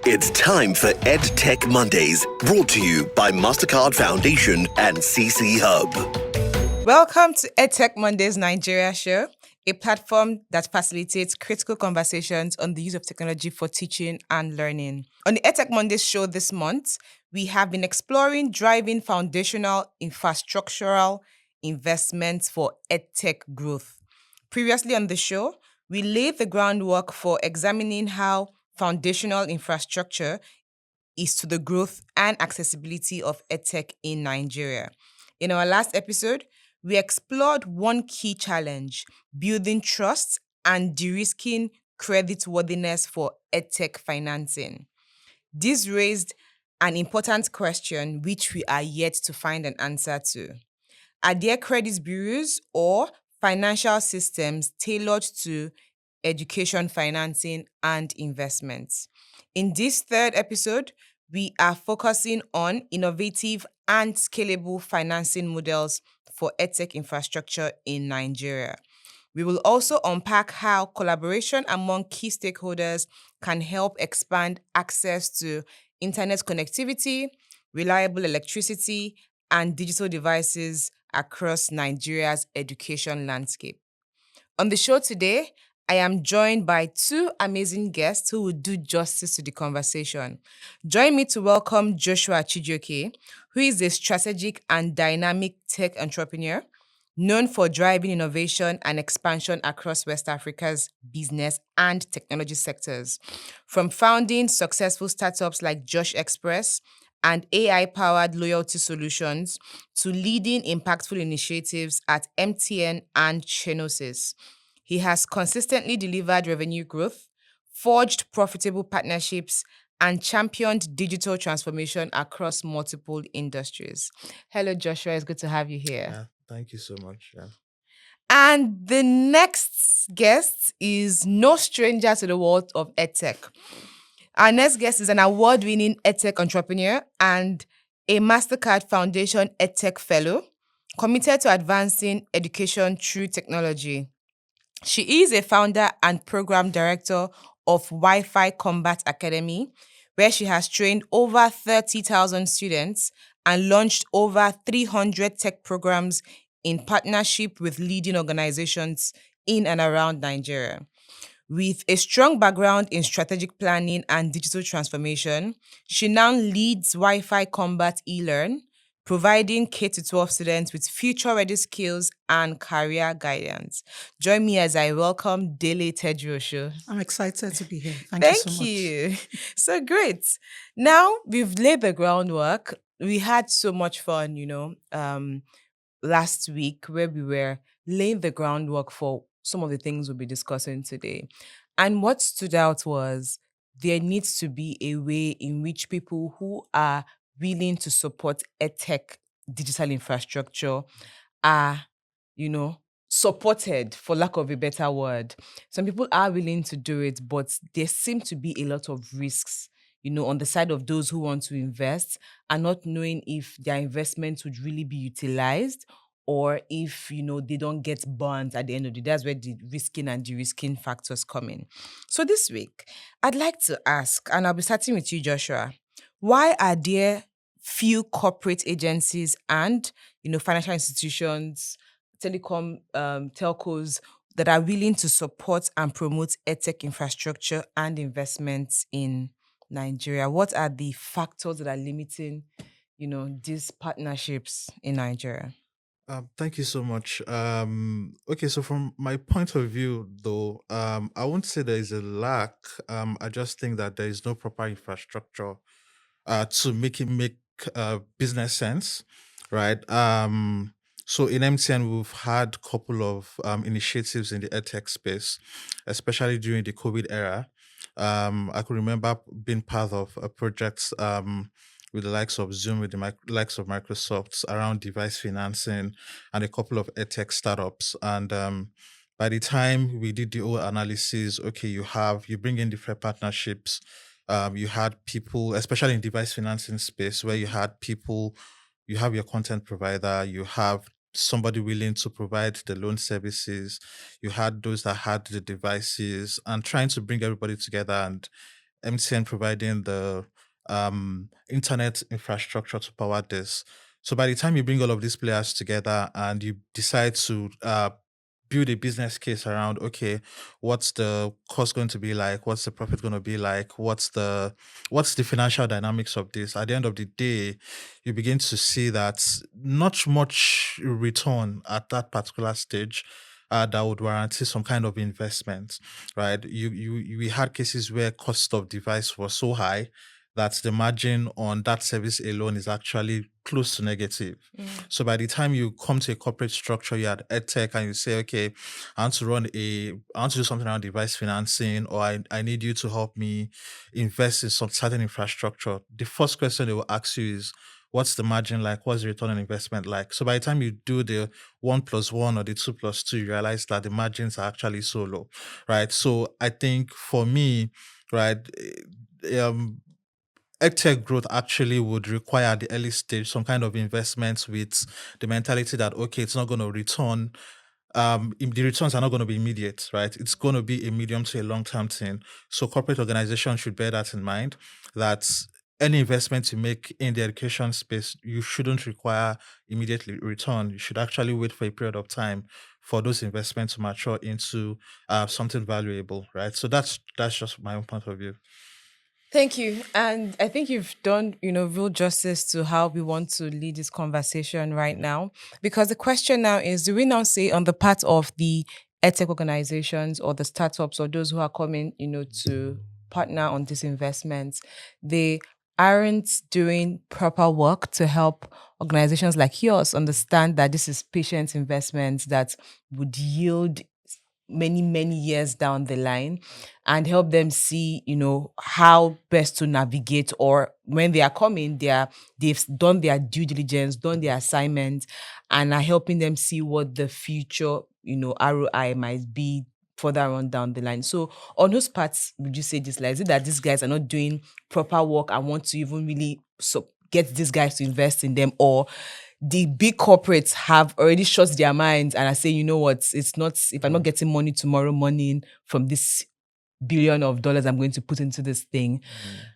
It's time for EdTech Mondays, brought to you by MasterCard Foundation and CC Hub. Welcome to EdTech Mondays Nigeria Show, a platform that facilitates critical conversations on the use of technology for teaching and learning. On the EdTech Mondays show this month, we have been exploring driving foundational infrastructural investments for EdTech growth. Previously on the show, we laid the groundwork for examining how foundational infrastructure is to the growth and accessibility of EdTech in Nigeria. In our last episode, we explored one key challenge: building trust and de-risking creditworthiness for EdTech financing. This raised an important question which we are yet to find an answer to. Are there credit bureaus or financial systems tailored to education financing and investments? In this third episode, we are focusing on innovative and scalable financing models for EdTech infrastructure in Nigeria. We will also unpack how collaboration among key stakeholders can help expand access to internet connectivity, reliable electricity, and digital devices across Nigeria's education landscape. On the show today, I am joined by two amazing guests who will do justice to the conversation. Join me to welcome Joshua Chijioke, who is a strategic and dynamic tech entrepreneur known for driving innovation and expansion across West Africa's business and technology sectors. From founding successful startups like Josh Express and AI-powered loyalty solutions to leading impactful initiatives at MTN and Chenosis. He has consistently delivered revenue growth, forged profitable partnerships, and championed digital transformation across multiple industries. Hello, Joshua. It's good to have you here. Yeah, thank you so much. Yeah. And the next guest is no stranger to the world of EdTech. Our next guest is an award-winning EdTech entrepreneur and a MasterCard Foundation EdTech Fellow, committed to advancing education through technology. She is a founder and program director of Wi-Fi Combat Academy, where she has trained over 30,000 students and launched over 300 tech programs in partnership with leading organizations in and around Nigeria. With a strong background in strategic planning and digital transformation, she now leads Wi-Fi Combat eLearn, providing K-12 students with future-ready skills and career guidance. Join me as I welcome Dele Tedrosho. I'm excited to be here. Thank you so much. Thank you. So great. Now we've laid the groundwork. We had so much fun, last week where we were laying the groundwork for some of the things we'll be discussing today. And what stood out was there needs to be a way in which people who are willing to support EdTech digital infrastructure are, supported, for lack of a better word. Some people are willing to do it, but there seem to be a lot of risks, on the side of those who want to invest and not knowing if their investment would really be utilized or if, they don't get burned at the end of the day. That's where the risking and de-risking factors come in. So this week, I'd like to ask, and I'll be starting with you, Joshua, why are there few corporate agencies and, financial institutions, telcos that are willing to support and promote EdTech infrastructure and investments in Nigeria? What are the factors that are limiting, these partnerships in Nigeria? Thank you so much. Okay, so from my point of view, though, I won't say there is a lack. I just think that there is no proper infrastructure to make it make business sense, right? So in MTN, we've had a couple of initiatives in the EdTech space, especially during the COVID era. I could remember being part of a project with the likes of Zoom, with the likes of Microsoft around device financing and a couple of EdTech startups. And by the time we did the whole analysis, okay, you bring in different partnerships. You had people, especially in device financing space, where you had people, you have your content provider, you have somebody willing to provide the loan services, you had those that had the devices, and trying to bring everybody together and MTN providing the internet infrastructure to power this. So by the time you bring all of these players together and you decide to build a business case around, okay, what's the cost going to be like, what's the profit going to be like, what's the financial dynamics of this, at the end of the day you begin to see that not much return at that particular stage that would warranty some kind of investment, right? We had cases where cost of device was so high that the margin on that service alone is actually close to negative. So by the time you come to a corporate structure, you had EdTech, and you say, okay, I want to do something around device financing, or I need you to help me invest in some certain infrastructure. The first question they will ask you is, what's the margin like? What's the return on investment like? So by the time you do the 1+1 or the 2+2, you realize that the margins are actually so low, right? So I think for me, right, um, EdTech growth actually would require at the early stage some kind of investments with the mentality that, okay, it's not going to return. The returns are not going to be immediate, right? It's going to be a medium to a long term thing. So corporate organizations should bear that in mind, that any investment you make in the education space, you shouldn't require immediate return. You should actually wait for a period of time for those investments to mature into something valuable, right? So that's just my own point of view. Thank you. And I think you've done, real justice to how we want to lead this conversation right now. Because the question now is, do we now say on the part of the edtech organizations or the startups or those who are coming, to partner on these investments, they aren't doing proper work to help organizations like yours understand that this is patient investments that would yield many many years down the line, and help them see how best to navigate, or when they are coming, they've done their due diligence, done their assignment, and are helping them see what the future ROI might be further on down the line. So on whose parts would you say this, like, is it that these guys are not doing proper work and want to even really get these guys to invest in them, or the big corporates have already shut their minds and are saying, you know what, it's not, if I'm not getting money tomorrow morning from this $1 billion I'm going to put into this thing,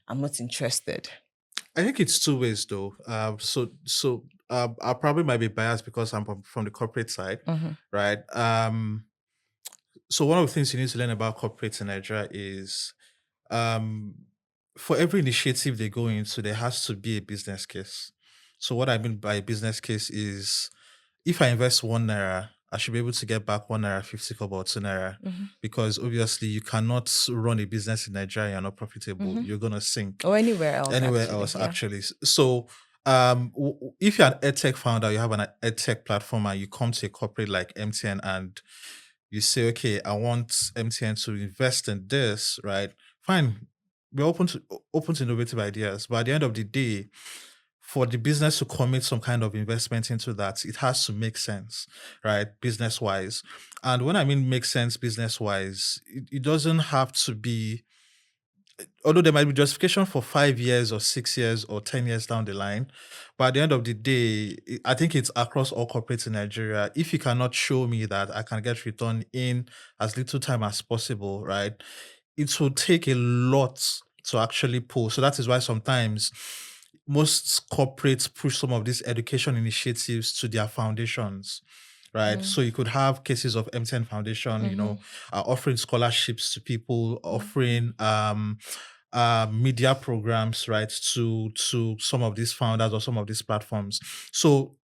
I'm not interested. I think it's two ways though. I probably might be biased because I'm from the corporate side, right? So one of the things you need to learn about corporates in Nigeria is, um, for every initiative they go into, there has to be a business case. So what I mean by a business case is, if I invest 1 naira, I should be able to get back 1 naira 50 kobo or 2 naira, because obviously you cannot run a business in Nigeria and not profitable. You're gonna sink Or anywhere else. actually. So if you're an edtech founder, you have an edtech platform, and you come to a corporate like MTN and you say, okay, I want MTN to invest in this, right? Fine. We're open to innovative ideas. But at the end of the day, for the business to commit some kind of investment into that, it has to make sense, right? Business wise. And when I mean make sense business wise, it doesn't have to be, although there might be justification for 5 years or 6 years or 10 years down the line. But at the end of the day, I think it's across all corporates in Nigeria. If you cannot show me that I can get return in as little time as possible, right, it will take a lot to actually pull. So that is why sometimes most corporates push some of these education initiatives to their foundations, right? So you could have cases of MTN Foundation, offering scholarships to people, offering media programs, right, to some of these founders or some of these platforms. So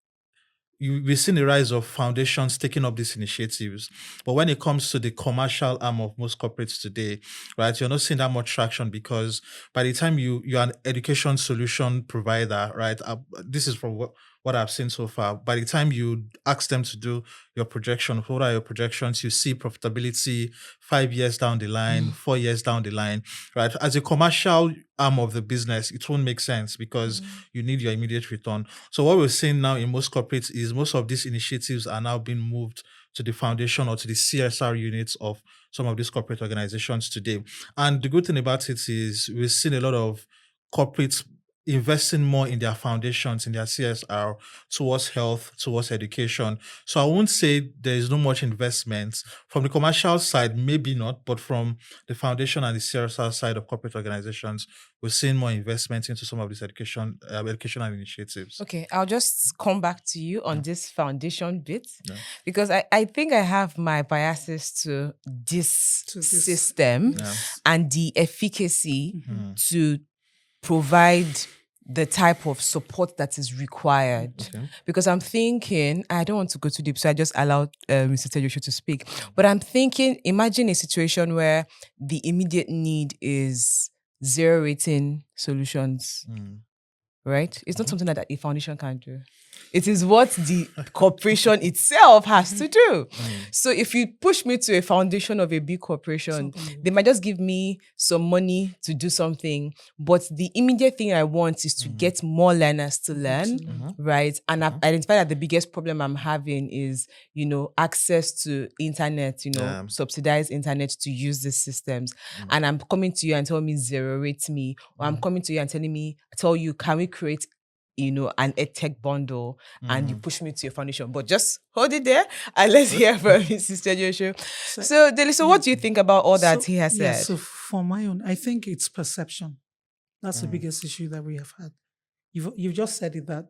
we've seen the rise of foundations taking up these initiatives. But when it comes to the commercial arm of most corporates today, right, you're not seeing that much traction, because by the time you're an education solution provider, right, this is from what I've seen so far. By the time you ask them to do your projection, what are your projections? You see profitability 5 years down the line, 4 years down the line, right? As a commercial arm of the business, it won't make sense because you need your immediate return. So what we're seeing now in most corporates is most of these initiatives are now being moved to the foundation or to the CSR units of some of these corporate organizations today. And the good thing about it is we've seen a lot of corporates investing more in their foundations, in their CSR, towards health, towards education. So I won't say there is no much investment. From the commercial side, maybe not, but from the foundation and the CSR side of corporate organizations, we're seeing more investment into some of these educational initiatives. Okay, I'll just come back to you on this foundation bit Yeah. because I think I have my biases to this system Yes. and the efficacy to provide the type of support that is required. Okay. Because I'm thinking, I don't want to go too deep, so I just allowed Mr. Tejosho to speak. But I'm thinking, imagine a situation where the immediate need is zero rating solutions, right? It's not something that a foundation can do. It is what the corporation itself has to do. So if you push me to a foundation of a big corporation, they might just give me some money to do something. But the immediate thing I want is to get more learners to learn, right? And I've identified that the biggest problem I'm having is, access to internet, subsidized internet to use these systems. And I'm coming to you and telling me zero rate me, or I'm coming to you and tell you, can we create an EdTech bundle, and you push me to your foundation. But just hold it there and let's hear from Sister Joshua. So, Deliso, what do you think about all that he has said? So for my own, I think it's perception. That's the biggest issue that we have had. You've just said it that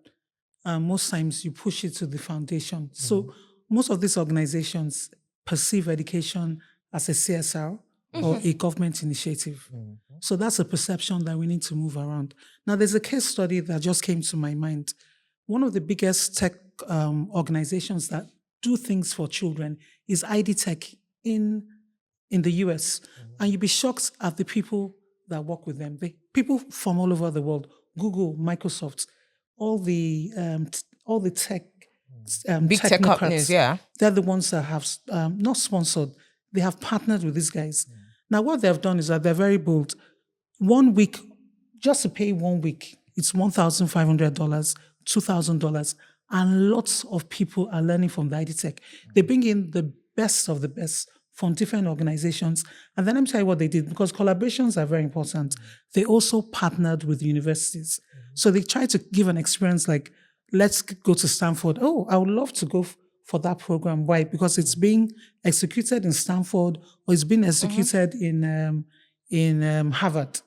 most times you push it to the foundation. So most of these organizations perceive education as a CSR or a government initiative. So that's a perception that we need to move around. Now, there's a case study that just came to my mind. One of the biggest tech organizations that do things for children is EdTech in the US. And you'd be shocked at the people that work with them. People from all over the world, Google, Microsoft, all the tech big tech companies, they're the ones that have not sponsored. They have partnered with these guys. Now, what they've done is that they're very bold. 1 week, just to pay 1 week, it's $1,500, $2,000, and lots of people are learning from the EdTech. They bring in the best of the best from different organizations. And then let me tell you what they did, because collaborations are very important. They also partnered with universities. So they tried to give an experience like, let's go to Stanford. Oh, I would love to go for that program. Why? Because it's being executed in Stanford, or it's being executed in Harvard.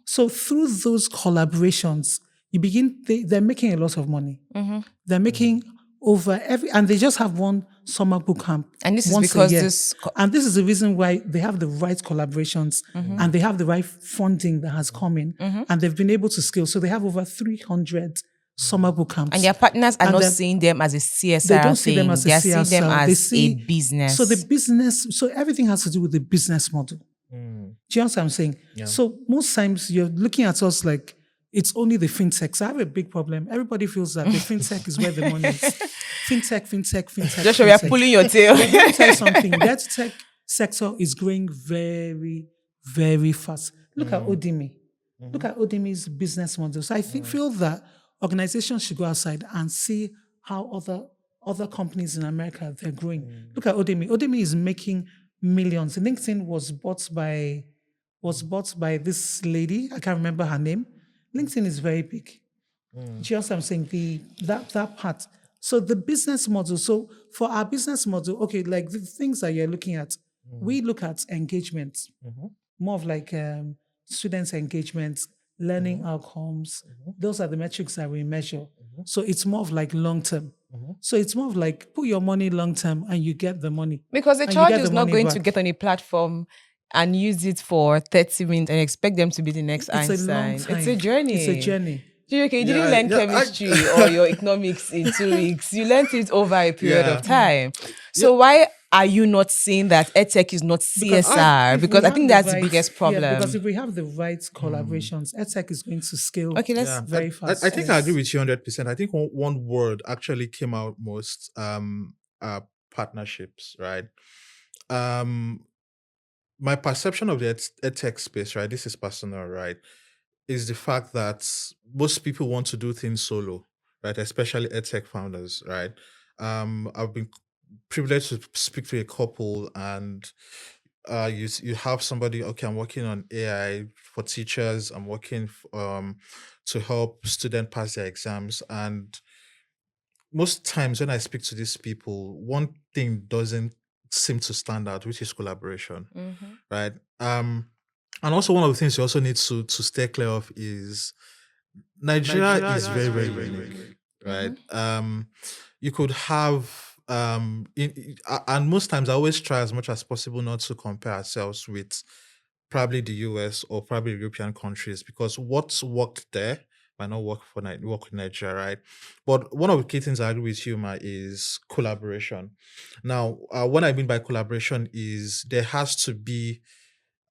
So through those collaborations, they're making a lot of money. They're making and they just have one summer boot camp. And this is once because a year. And this is the reason why they have the right collaborations and they have the right funding that has come in, and they've been able to scale. So they have over 300 summer boot camps. And their partners are not seeing them as a CSR. They don't see them as a CSR. They are seeing them as a business. So everything has to do with the business model. Do you understand what I'm saying? Yeah. So most times you're looking at us like it's only the fintechs. I have a big problem. Everybody feels that the fintech is where the money is. Fintech. Joshua, we are pulling your tail. Let me tell you something. That tech sector is growing very, very fast. Look at Udemy. Look at Udemy's business model. So I feel that organizations should go outside and see how other companies in America, they're growing. Look at Udemy. Udemy is making millions. LinkedIn was bought by this lady. I can't remember her name. LinkedIn is very big. Do you know what I'm saying? That part. So the business model. So for our business model, okay, like the things that you're looking at, we look at engagement, more of like students' engagement, learning outcomes. Those are the metrics that we measure. So it's more of like long term. So it's more of like put your money long term and you get the money. Because a child is not going to get on a platform and use it for 30 minutes and expect them to be the next Einstein. It's a journey. It's a journey. You didn't learn chemistry or your economics in 2 weeks. You learned it over a period of time. So why are you not saying that EdTech is not CSR? Because I think that's the biggest problem. Yeah, because if we have the right collaborations, EdTech is going to scale very fast. I think I agree with you 100%. I think one word actually came out most, partnerships, right? My perception of the EdTech space, right, this is personal, right, is the fact that most people want to do things solo, right, especially EdTech founders, right? I've been privileged to speak to a couple, and you have somebody, okay, I'm working on AI for teachers, I'm working to help students pass their exams. And most times when I speak to these people, one thing doesn't seem to stand out, which is collaboration, right? And also one of the things you also need to stay clear of is Nigeria is very, very unique, right? You could have and most times I always try as much as possible not to compare ourselves with probably the US or probably European countries, because what's worked there might not work in Nigeria, right? But one of the key things I agree with you, Ma, is collaboration. Now, what I mean by collaboration is there has to be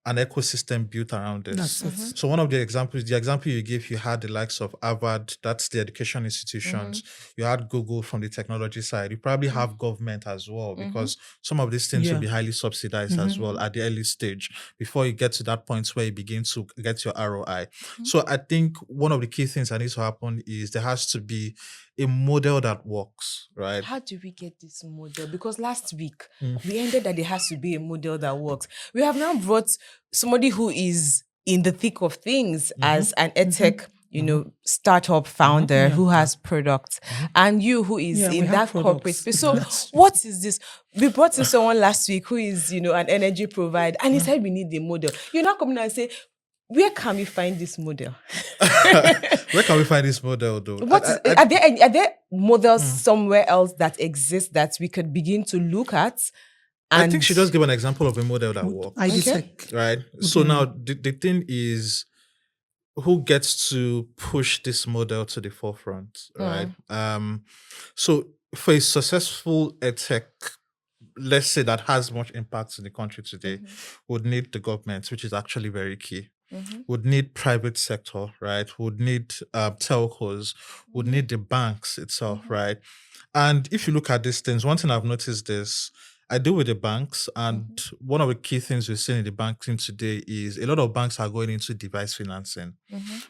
an ecosystem built around this. That's it. So one of the example you gave, you had the likes of Harvard, that's the education institutions. You had Google from the technology side. You probably have government as well, because some of these things will Yeah. be highly subsidized as well at the early stage before you get to that point where you begin to get your ROI. So I think one of the key things that needs to happen is there has to be a model that works, right? How do we get this model? Because last week we ended that there has to be a model that works. We have now brought somebody who is in the thick of things as an EdTech, startup founder who has products, and you who is Yeah, we in have that corporate products. space. So what is this? We brought in someone last week who is, an energy provider, and he said we need a model. You're not coming and say, where can we find this model? Where can we find this model, though? Are there models somewhere else that exist that we could begin to look at? I think she just gave an example of a model that works. IDTech. Right. So now the thing is, who gets to push this model to the forefront, right? So for a successful EdTech, let's say that has much impact in the country today, would need the government, which is actually very key. Would need private sector, right? Would need telcos, would need the banks itself, right? And if you look at these things, one thing I've noticed is I deal with the banks, and one of the key things we're seeing in the banking today is a lot of banks are going into device financing.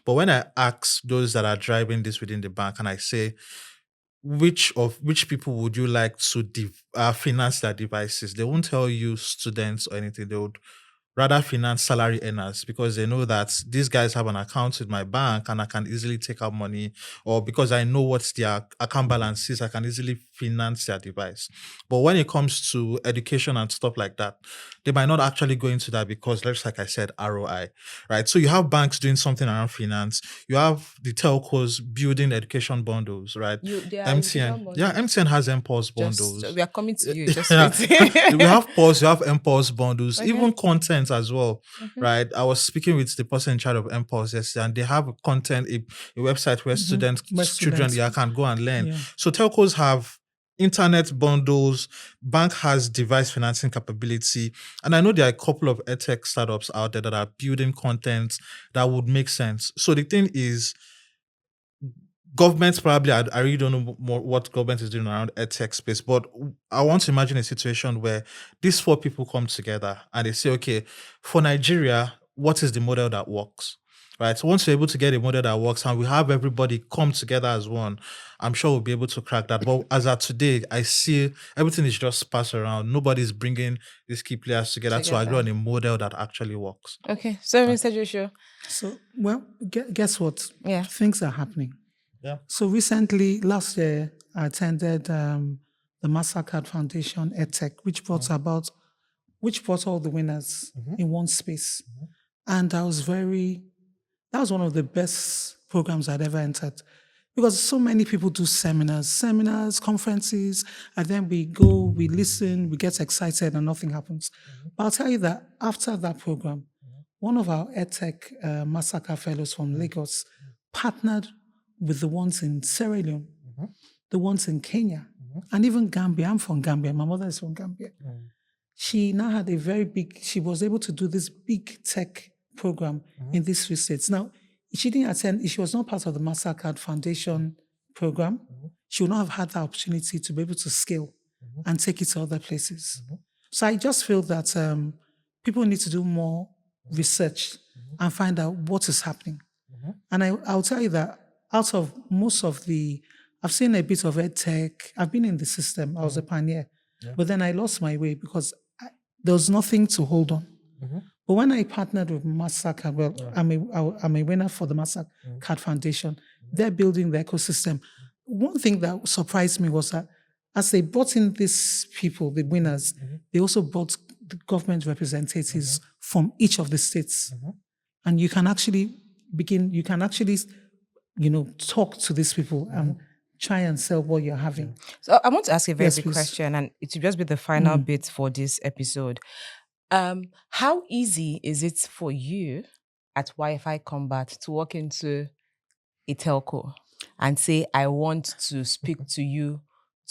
But when I ask those that are driving this within the bank, and I say, which people would you like to finance their devices, they won't tell you students or anything. They would rather finance salary earners, because they know that these guys have an account with my bank and I can easily take out money, or because I know what their account balance is, I can easily finance their device. But when it comes to education and stuff like that, they might not actually go into that because, just like I said, ROI, right? So you have banks doing something around finance. You have the telcos building education bundles, right? MTN, MTN has MPulse bundles. We are coming to you. Just Yeah. wait. We have Pulse, you have MPulse bundles, even content as well, right? I was speaking with the person in charge of MPulse yesterday, and they have a website where children can go and learn. Yeah. So telcos have internet bundles, bank has device financing capability, and I know there are a couple of EdTech startups out there that are building content that would make sense. So the thing is, governments probably, I really don't know more what government is doing around EdTech space, but I want to imagine a situation where these four people come together and they say, okay, for Nigeria, what is the model that works? Right. So once we're able to get a model that works and we have everybody come together as one, I'm sure we'll be able to crack that. But as of today, I see everything is just passed around. Nobody's bringing these key players together to agree on a model that actually works. Okay. So, Mr. Joshua. So, well, guess what? Yeah. Things are happening. Yeah. So recently, last year, I attended the MasterCard Foundation EdTech, which brought all the winners in one space. And that was one of the best programs I'd ever entered. Because so many people do seminars, conferences, and then we go, we listen, we get excited, and nothing happens. But I'll tell you that after that program, one of our EdTech MasterCard fellows from Lagos partnered with the ones in Sierra Leone, the ones in Kenya, and even Gambia. I'm from Gambia. My mother is from Gambia. She now had she was able to do this big tech program in these 3 states. Now, she didn't attend, she was not part of the MasterCard Foundation program. She would not have had the opportunity to be able to scale and take it to other places. So I just feel that people need to do more research and find out what is happening. And I'll tell you that out of most of I've seen a bit of EdTech. I've been in the system. I was a pioneer. But then I lost my way because there was nothing to hold on. But when I partnered with MasterCard, well, I'm a winner for the MasterCard Foundation. They're building the ecosystem. One thing that surprised me was that as they brought in these people, the winners, they also brought the government representatives from each of the states. And you can actually talk to these people and try and sell what you're having. So I want to ask you a very Yes, big please. question, and it will just be the final bit for this episode. How easy is it for you at Wi-Fi Combat to walk into a telco and say, I want to speak to you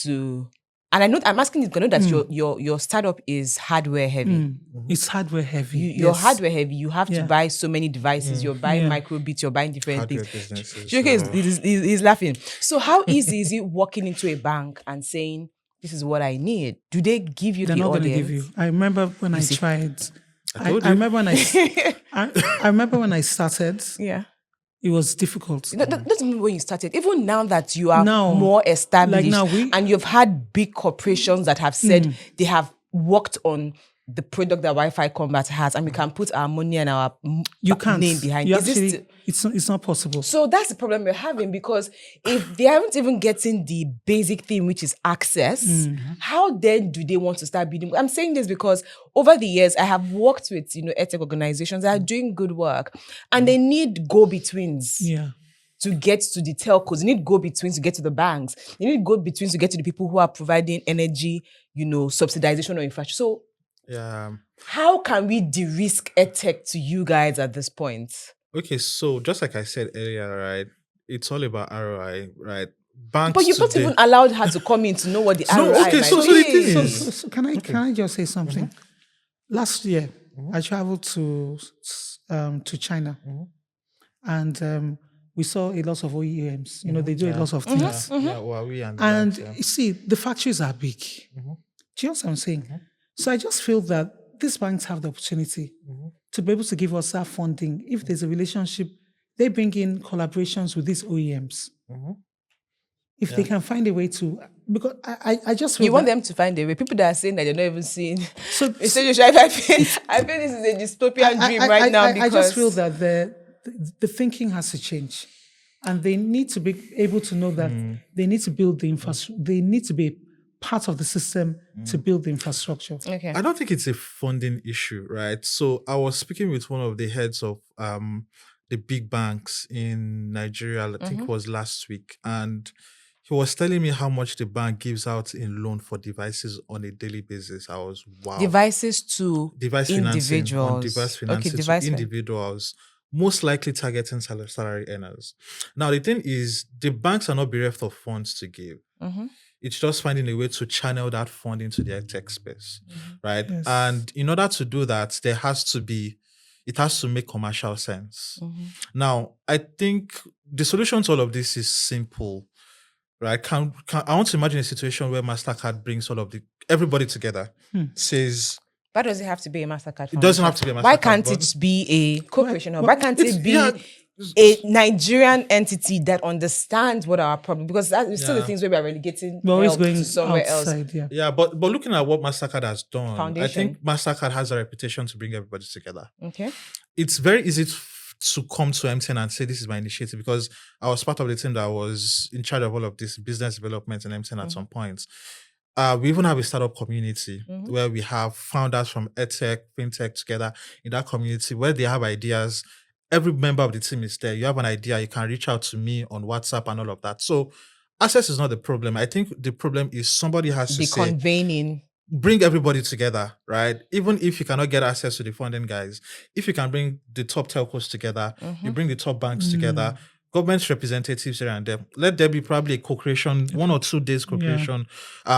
and I know I'm asking you because I know that your startup is hardware heavy. It's hardware heavy. You're hardware heavy. You have to buy so many devices. You're buying Yeah. microbits. You're buying different Hardware things. businesses, He's laughing. So how easy is it walking into a bank and saying, this is what I need? Do they give you They're the not going to audience? give you. I remember when I tried. I told you. remember when I remember when I started. Yeah. It was difficult. That's when you started. Even now that you are Now, more established, like now and you've had big corporations that have said they have worked on the product that Wi-Fi Combat has, and we can put our money and our you can't. name behind. You Is this actually, it's not possible. So that's the problem we're having, because if they haven't even getting the basic thing, which is access, how then do they want to start building? I'm saying this because over the years, I have worked with, EdTech organizations that are doing good work, and they need go-betweens. Yeah. To get to the telcos, you need go-betweens to get to the banks. You need go-betweens to get to the people who are providing energy, subsidization or infrastructure. So how can we de-risk EdTech to you guys at this point? Okay, so just like I said earlier, right? It's all about ROI, right? Banks But you've not even allowed her to come in to know what the No, ROI okay, might so be. the thing is- So can I just say something? Last year, I traveled to China, and we saw a lot of OEMs. They do a lot of things. Yeah, Huawei and And the likes, you see, the factories are big. Do you know what I'm saying? So I just feel that these banks have the opportunity to be able to give us that funding. If there's a relationship, they bring in collaborations with these OEMs. If they can find a way to, because I just feel You want that- them to find a way. People that are saying that they're not even seeing. So- I feel this is a dystopian dream right now because I just feel that the thinking has to change, and they need to be able to know that they need to build the infrastructure. They need to be part of the system to build the infrastructure. okay. I don't think it's a funding issue, right? So I was speaking with one of the heads of the big banks in Nigeria, I think it was last week, and he was telling me how much the bank gives out in loan for devices on a daily basis. I was wow. Devices to Device financing, individuals. on device financing Okay, device to individuals, most likely targeting salary earners. Now the thing is, the banks are not bereft of funds to give. It's just finding a way to channel that fund into the tech space, right? Yes. And in order to do that, it has to make commercial sense. Now, I think the solution to all of this is simple, right? I want to imagine a situation where MasterCard brings everybody together, says, Why does it have to be a MasterCard? It doesn't have to be a Why MasterCard, can't but- it be a corporation? Why can't It's- it be yeah. a Nigerian entity that understands what our problem? Because that's still the Yeah. things where we are relegating We're always help going to somewhere else. outside. Yeah. Yeah, but looking at what MasterCard has done, Foundation. I think MasterCard has a reputation to bring everybody together. Okay. It's very easy to come to MTN and say this is my initiative, because I was part of the team that was in charge of all of this business development in MTN at some point. We even have a startup community where we have founders from EdTech, FinTech together in that community where they have ideas. Every member of the team is there. You have an idea, you can reach out to me on WhatsApp and all of that. So access is not the problem. I think the problem is somebody has to The say, convening. bring everybody together, right? Even if you cannot get access to the funding guys, if you can bring the top telcos together, you bring the top banks together, government representatives here and there, let there be probably a co-creation, 1 or 2 days co-creation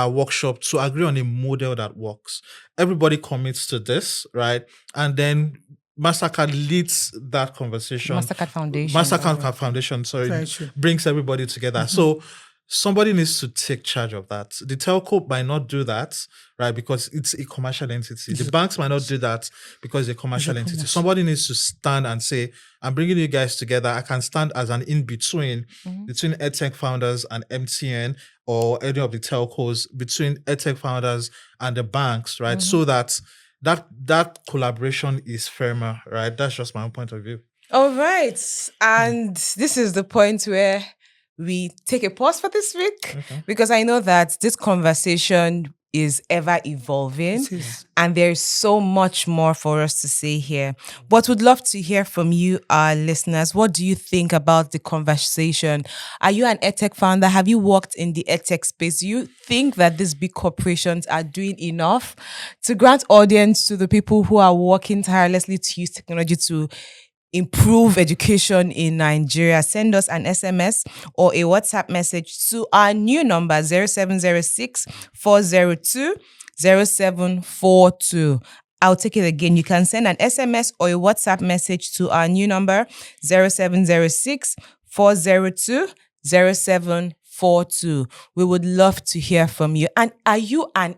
workshop to agree on a model that works. Everybody commits to this, right? And then MasterCard leads that conversation. MasterCard Foundation. MasterCard Foundation, Very true. brings everybody together. So somebody needs to take charge of that. The telco might not do that, right? Because it's a commercial entity. The banks might not do that because it's a commercial entity. Somebody needs to stand and say, I'm bringing you guys together. I can stand as an in-between between EdTech founders and MTN or any of the telcos, between EdTech founders and the banks, right? So that that collaboration is firmer, right? That's just my own point of view. All right. And this is the point where we take a pause for this week because I know that this conversation is ever evolving It is. and there's so much more for us to say here. But would love to hear from you, our listeners. What do you think about the conversation? Are you an EdTech founder? Have you worked in the EdTech space? Do you think that these big corporations are doing enough to grant audience to the people who are working tirelessly to use technology to improve education in Nigeria? Send us an SMS or a WhatsApp message to our new number 0706 402 0742. I'll take it again. You can send an SMS or a WhatsApp message to our new number 0706 402 0742. We would love to hear from you. And are you an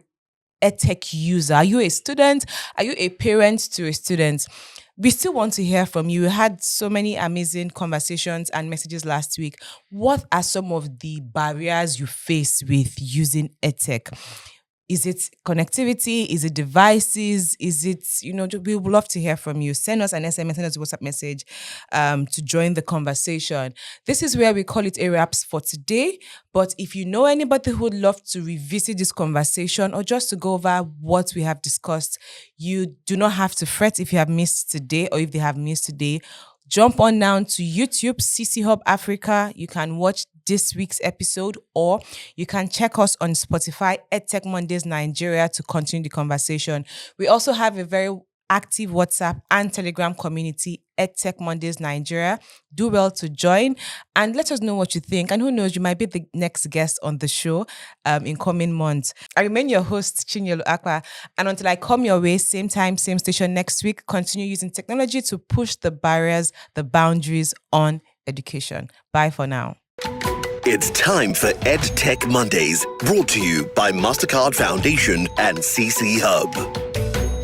EdTech user? Are you a student? Are you a parent to a student? We still want to hear from you. We had so many amazing conversations and messages last week. What are some of the barriers you face with using EdTech? Is it connectivity? Is it devices? Is it, we would love to hear from you. Send us an SMS, send us a WhatsApp message to join the conversation. This is where we call it a wraps for today. But if you know anybody who would love to revisit this conversation or just to go over what we have discussed, you do not have to fret if you have missed today or if they have missed today. Jump on down to YouTube, CC Hub Africa. You can watch this week's episode, or you can check us on Spotify, EdTech Mondays Nigeria, to continue the conversation. We also have a very active WhatsApp and Telegram community, EdTech Mondays Nigeria. Do well to join and let us know what you think. And who knows, you might be the next guest on the show in coming months. I remain your host, Chinyelu Akwa. And until I come your way, same time, same station next week, continue using technology to push the barriers, the boundaries on education. Bye for now. It's time for EdTech Mondays, brought to you by MasterCard Foundation and CC Hub.